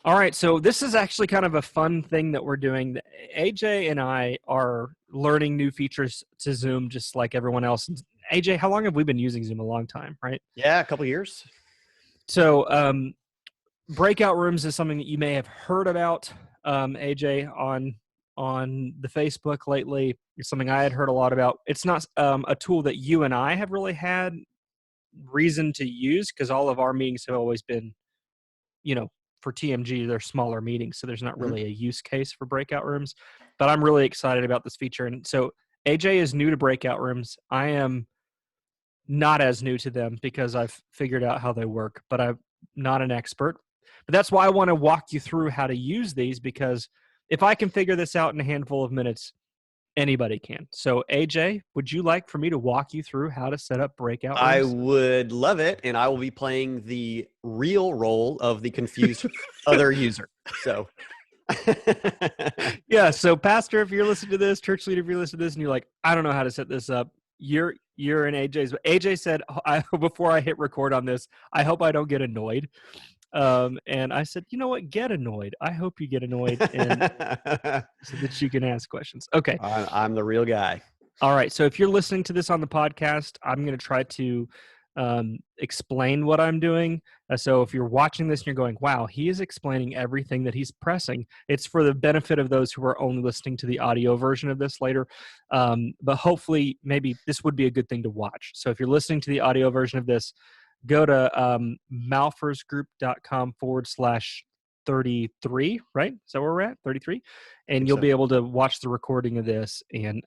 All right, so this is actually kind of a fun thing that we're doing. AJ and I are learning new features to Zoom just like everyone else. AJ, how long have we been using Zoom? A long time, right? Yeah, a couple years. So breakout rooms is something that you may have heard about, AJ, on the Facebook lately. It's something I had heard a lot about. It's not a tool that you and I have really had reason to use because all of our meetings have always been, you know, for TMG, they're smaller meetings, so there's not Mhm. really a use case for breakout rooms. But I'm really excited about this feature. And so AJ is new to breakout rooms. I am not as new to them because I've figured out how they work, but I'm not an expert. But that's why I want to walk you through how to use these, because if I can figure this out in a handful of minutes, anybody can. So AJ, would you like for me to walk you through how to set up breakout I rooms? would love it, and I will be playing the real role of the confused other user. So, Yeah, so pastor, if you're listening to this, church leader, if you're listening to this and you're like, I don't know how to set this up, you're in AJ's. AJ said, before I hit record on this, I hope I don't get annoyed. And I said, you know what, get annoyed. I hope you get annoyed, and so that you can ask questions. Okay. I'm the real guy. All right. So if you're listening to this on the podcast, I'm going to try to explain what I'm doing. So if you're watching this and you're going, wow, he is explaining everything that he's pressing, it's for the benefit of those who are only listening to the audio version of this later. But hopefully, maybe this would be a good thing to watch. So if you're listening to the audio version of this, go to malfersgroup.com/33, right? Is that where we're at? 33? I And think you'll so. be able to watch the recording of this and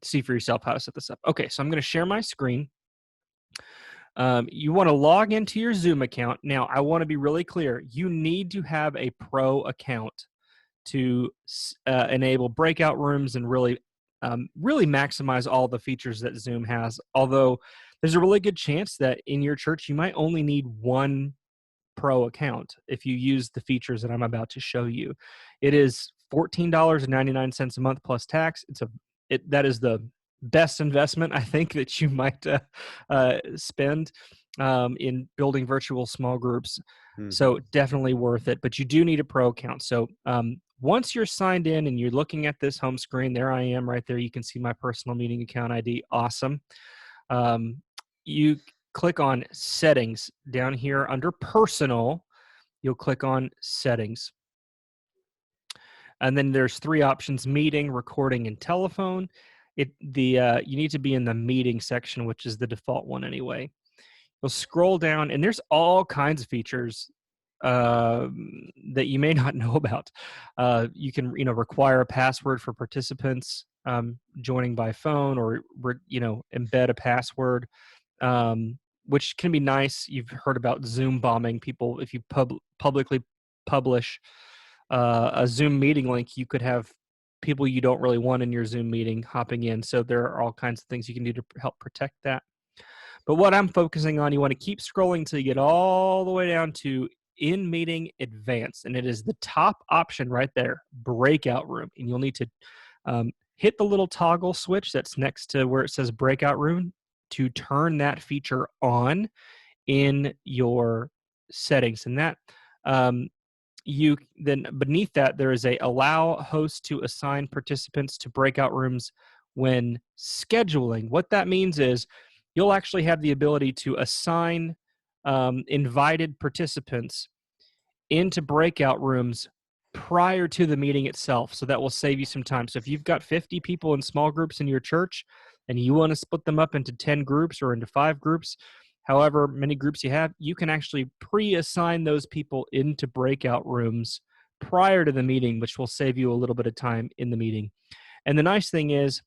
see for yourself how to set this up. Okay, so I'm going to share my screen. You want to log into your Zoom account. Now, I want to be really clear. You need to have a pro account to enable breakout rooms and really maximize all the features that Zoom has. Although there's a really good chance that in your church, you might only need one pro account if you use the features that I'm about to show you. It is $14.99 a month plus tax. That is the best investment I think that you might spend in building virtual small groups. Mhm. So definitely worth it. But you do need a pro account. So once you're signed in and you're looking at this home screen, there I am right there. You can see my personal meeting account ID. Awesome. You click on settings down here under personal. You'll click on settings. And then there's three options: meeting, recording, and telephone. You need to be in the meeting section, which is the default one anyway. You'll scroll down, and there's all kinds of features that you may not know about. You can require a password for participants joining by phone, or embed a password, which can be nice. You've heard about Zoom bombing people. If you publicly publish a Zoom meeting link, you could have people you don't really want in your Zoom meeting hopping in. So there are all kinds of things you can do to help protect that. But what I'm focusing on, you want to keep scrolling till you get all the way down to in meeting advanced. And it is the top option right there, breakout room. And you'll need to hit the little toggle switch that's next to where it says breakout room to turn that feature on in your settings. And that you then beneath that, there is a allow host to assign participants to breakout rooms when scheduling. What that means is you'll actually have the ability to assign invited participants into breakout rooms prior to the meeting itself. So that will save you some time. So if you've got 50 people in small groups in your church and you want to split them up into 10 groups or into 5 groups, however many groups you have, you can actually pre-assign those people into breakout rooms prior to the meeting, which will save you a little bit of time in the meeting. And the nice thing is,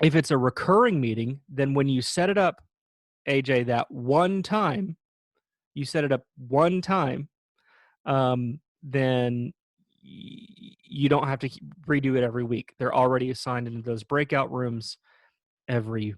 if it's a recurring meeting, then when you set it up, AJ, that one time, you set it up one time, then you don't have to redo it every week. They're already assigned into those breakout rooms every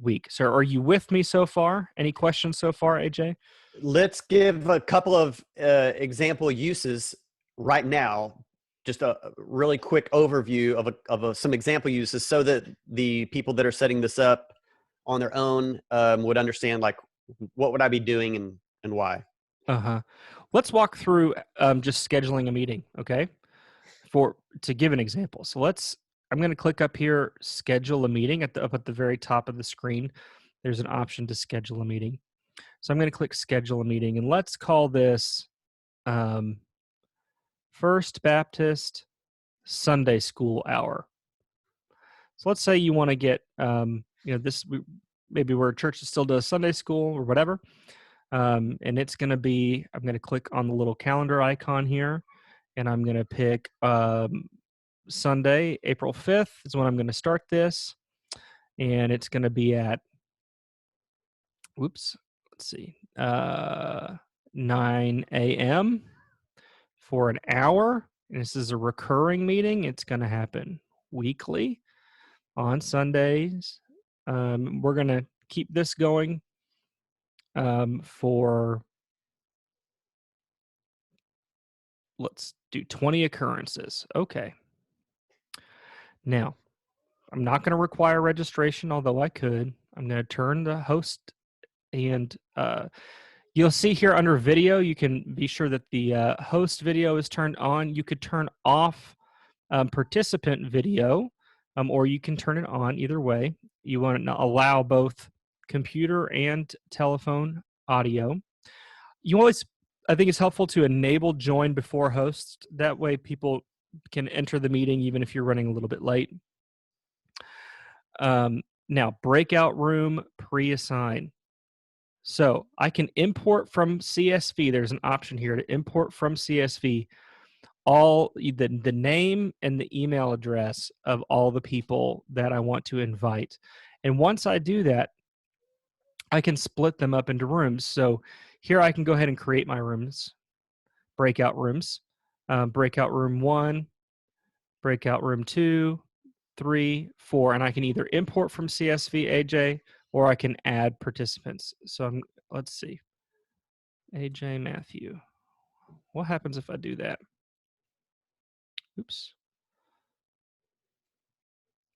week. So are you with me so far? Any questions so far, AJ? Let's give a couple of example uses right now. Just a really quick overview of some example uses, so that the people that are setting this up on their own would understand, like, what would I be doing and why. Uh-huh. Let's walk through just scheduling a meeting, okay? To give an example. So I'm going to click up here, schedule a meeting up at the very top of the screen. There's an option to schedule a meeting. So I'm going to click schedule a meeting, and let's call this um, First Baptist Sunday School Hour. So let's say you want to get, maybe where a church still does Sunday school or whatever. And it's going to be, I'm going to click on the little calendar icon here, and I'm going to pick Sunday, April 5th is when I'm going to start this. And it's going to be at, let's see, 9 a.m. for an hour. And this is a recurring meeting. It's going to happen weekly on Sundays. We're going to keep this going for, let's do 20 occurrences. Okay. Now, I'm not going to require registration, although I could. I'm going to turn the host, and you'll see here under video, you can be sure that the host video is turned on. You could turn off participant video, or you can turn it on. Either way, you want to allow both computer and telephone audio. I think it's helpful to enable join before host. That way people can enter the meeting even if you're running a little bit late. Now, breakout room pre-assign. So I can import from CSV. There's an option here to import from CSV all the name and the email address of all the people that I want to invite. And once I do that, I can split them up into rooms. So here I can go ahead and create my rooms, breakout rooms, breakout room 1, breakout room 2, 3, 4, and I can either import from CSV AJ or I can add participants. So let's see, AJ Matthew. What happens if I do that? Oops.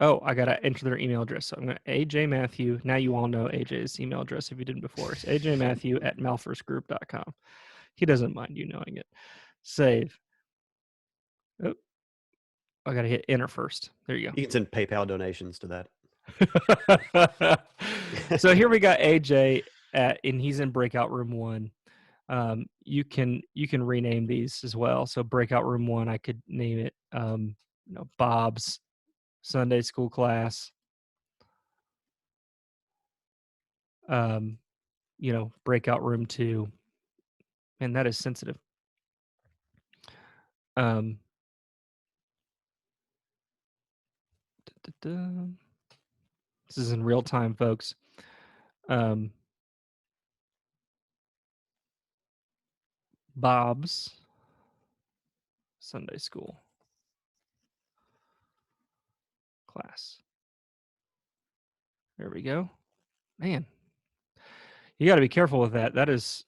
Oh, I got to enter their email address. So I'm going to AJ Matthew. Now you all know AJ's email address if you didn't before. It's ajmatthew@malfirstgroup.com. He doesn't mind you knowing it. Save. Oh, I got to hit enter first. There you go. You can send PayPal donations to that. So here we got AJ and he's in breakout room 1. You can rename these as well. So breakout room 1, I could name it Bob's Sunday school class. Breakout room 2, and that is sensitive. This is in real time, folks. Bob's Sunday school class. There we go. Man, you got to be careful with that. That is.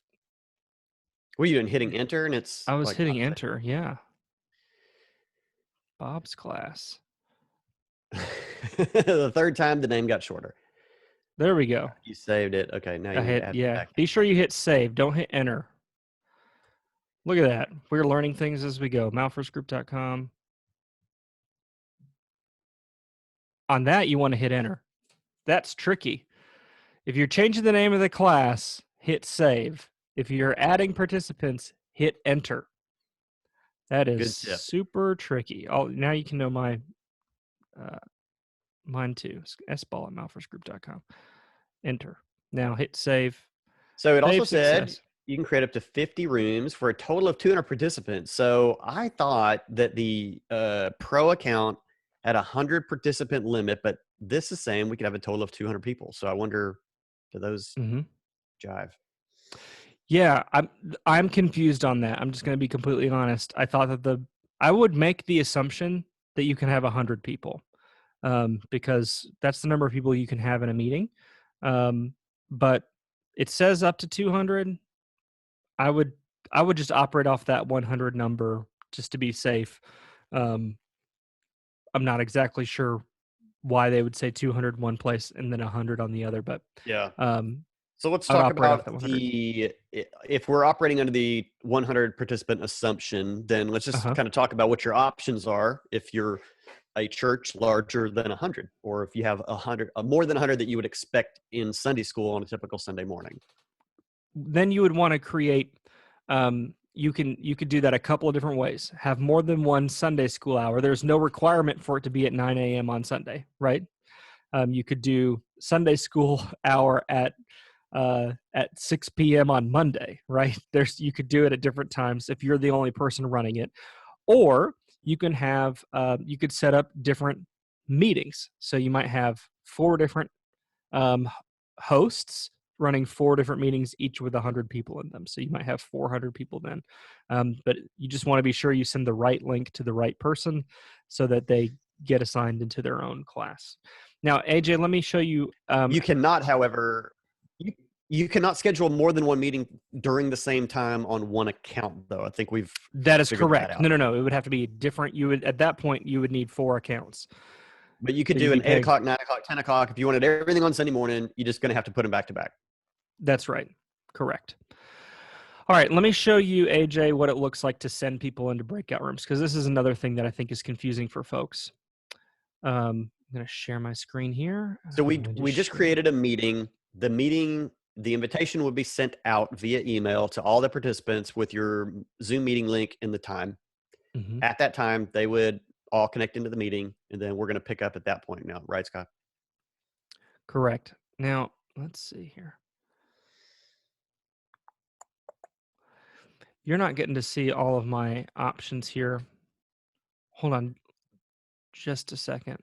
What are you doing? Hitting enter, and it's. I was hitting enter. Yeah. Bob's class. The third time, the name got shorter. There we go. You saved it. Okay, now you hit, add yeah. back. Be sure you hit save. Don't hit enter. Look at that. We're learning things as we go. malfirstgroup.com. On that, you want to hit enter. That's tricky. If you're changing the name of the class, hit save. If you're adding participants, hit enter. That is super tricky. Now you can know mine too. sball@malfirstgroup.com. Enter. Now hit save. So it also said you can create up to 50 rooms for a total of 200 participants. So I thought that the pro account had a 100 participant limit, but this is saying we could have a total of 200 people. So I wonder, do those jive? Yeah, I'm confused on that. I'm just going to be completely honest. I thought that I would make the assumption that you can have 100 people, because that's the number of people you can have in a meeting. But it says up to 200. I would just operate off that 100 number just to be safe. I'm not exactly sure why they would say 200 one place and then 100 on the other, but yeah. So let's I would talk operate off about that 100. if we're operating under the 100 participant assumption, then let's just Uh-huh. kind of talk about what your options are if you're a church larger than 100, or if you have 100, more than 100 that you would expect in Sunday school on a typical Sunday morning. Then you would want to create, you could do that a couple of different ways. Have more than one Sunday school hour. There's no requirement for it to be at 9 a.m. on Sunday, right? You could do Sunday school hour at 6 p.m. on Monday, right? You could do it at different times if you're the only person running it, or you could set up different meetings. So you might have four different um, hosts running four different meetings, each with 100 people in them. So you might have 400 people then. But you just want to be sure you send the right link to the right person so that they get assigned into their own class. Now, AJ, let me show you. You cannot, however, you, you cannot schedule more than one meeting during the same time on one account, though. I think we've That is figured that correct. out. No. It would have to be different. You would, at that point, you would need four accounts. But you could So you'd do be an 8 paying. o'clock, 9 o'clock, 10 o'clock. If you wanted everything on Sunday morning, you're just going to have to put them back to back. That's right. Correct. All right, let me show you, AJ, what it looks like to send people into breakout rooms, because this is another thing that I think is confusing for folks. I'm going to share my screen here. So I'm going to we just share. created a meeting. The invitation would be sent out via email to all the participants with your Zoom meeting link and the time. Mhm. At that time, they would all connect into the meeting, and then we're going to pick up at that point now, right, Scott? Correct. Now, let's see here. You're not getting to see all of my options here. Hold on just a second.